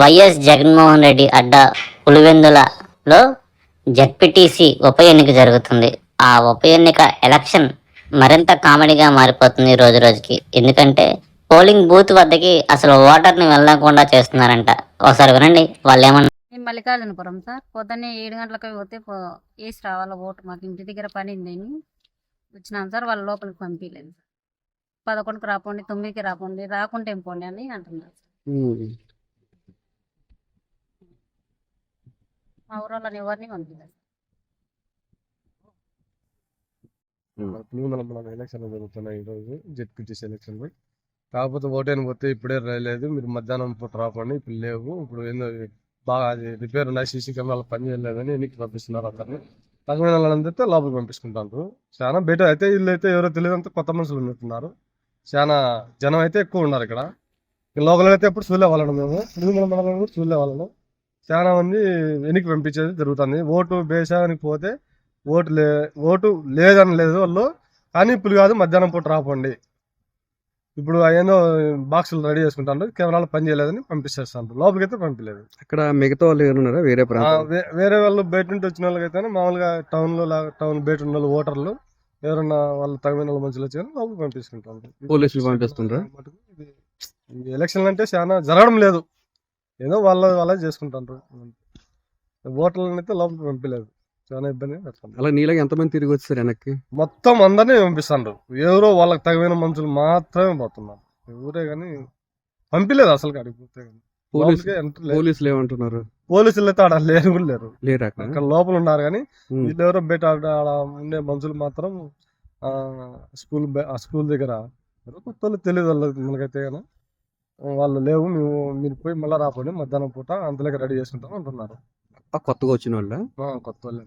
YS Jaganmohan Reddy అడ్డా పులివెందులలో ZPTC ఉప ఎన్నిక జరుగుతుంది. ఆ ఉప ఎన్నిక ఎలక్షన్ మరింత కామెడీగా మారిపోతుంది రోజు రోజుకి. ఎందుకంటే పోలింగ్ బూత్ వద్దకి అసలు ఓటర్ని వెళ్ళకుండా చేస్తున్నారంట. ఒకసారి వినండి వాళ్ళు ఏమన్నా. మేము మల్లికార్జునపురం సార్. పొద్దున్నే 7 గంటలకు పోతే వేసి రావాల ఓటు. మాకు ఇంటి దగ్గర పని ఉందని వచ్చినాం సార్. వాళ్ళ లోపలికి పంపించలేదు. 11కి రాపోండి, 9కి రాపోండి, రాకుంటే ఏం పోండి అని అంటున్నారు. మా ఊరోళ్ళని ఎవరిని పంపించలేదు. ఎలక్షన్లు జరుగుతున్నాయి ఈరోజు, జెడ్పీటీసీ ఎలక్షన్లు. కాకపోతే ఓటేని పోతే ఇప్పుడే రాలేదు, మీరు మధ్యాహ్నం పూట రాపండి, ఇప్పుడు లేవు, ఇప్పుడు ఏందో బాగా అది రిపేర్ ఉన్నాయి, సీసీ కెమెరాలు పని చేయలేదని ఎన్నికి పంపిస్తున్నారు. అందరినీ తగిన వాళ్ళందరితో లోపలికి పంపిస్తుంటారు. చాలా బెటర్ అయితే వీళ్ళు అయితే ఎవరో తెలియదంతా కొత్త మనుషులు ఉన్నట్టున్నారు. చాలా జనం అయితే ఎక్కువ ఉన్నారు ఇక్కడ. లోకల్ అయితే ఎప్పుడు చూడలే వాళ్ళను, మేము కూడా చూడలే వాళ్ళను. చాలా మంది వెనక్కి పంపించేది జరుగుతుంది. ఓటు బేసానికి పోతే ఓటు లేదని లేదు వాళ్ళు, కానీ ఇప్పుడు కాదు మధ్యాహ్నం పూట రాపండి, ఇప్పుడు ఏందో బాక్సులు రెడీ చేసుకుంటాను, కెమెరాలు పని చేయలేదని పంపిస్తారు. లోపలికి అయితే పంపించలేదు. అక్కడ మిగతా వాళ్ళు ఎవరున్నారా? వేరే వాళ్ళు బయట నుండి వచ్చిన వాళ్ళకైతే మామూలుగా టౌన్ బయట ఉన్న వాళ్ళు ఓటర్లు ఎవరన్నా వాళ్ళు తగిన వాళ్ళ మనుషులు వచ్చి లోపలికి పంపిస్తుంటారు. పోలీసులు పంపిస్తుంటారా? ఎలక్షన్లు అంటే చాలా జరగడం లేదు, ఏదో వాళ్ళే చేసుకుంటారు. ఓటర్లను అయితే లోపలికి పంపించలేదు, చాలా ఇబ్బంది. అలా నీలాగా ఎంతమంది తిరిగి వచ్చారు వెనక్కి? మొత్తం అందరినీ పంపిస్తాండ్రు, ఎవరో వాళ్ళకి తగిన మనుషులు మాత్రమే పోతున్నారు, ఎవరే కానీ పంపించలేదు అసలు. అడిగిపోతే పోలీసులు ఏమంటున్నారు? పోలీసులు అయితే ఆడ లేరు కూడా లేరు, అక్కడ లోపల ఉన్నారు. కానీ వీళ్ళు ఎవరో బయట ఆడ ఉండే మనుషులు మాత్రం స్కూల్ దగ్గర కొత్త వాళ్ళు తెలియదు వాళ్ళకి, మనకైతే కానీ వాళ్ళు లేవు, మీరు పోయి మళ్ళీ రాపండి మధ్యాహ్నం పూట అంతలోకి రెడీ చేసుకుంటాం అంటున్నారు. కొత్తగా వచ్చిన వాళ్ళ కొత్త వాళ్ళు.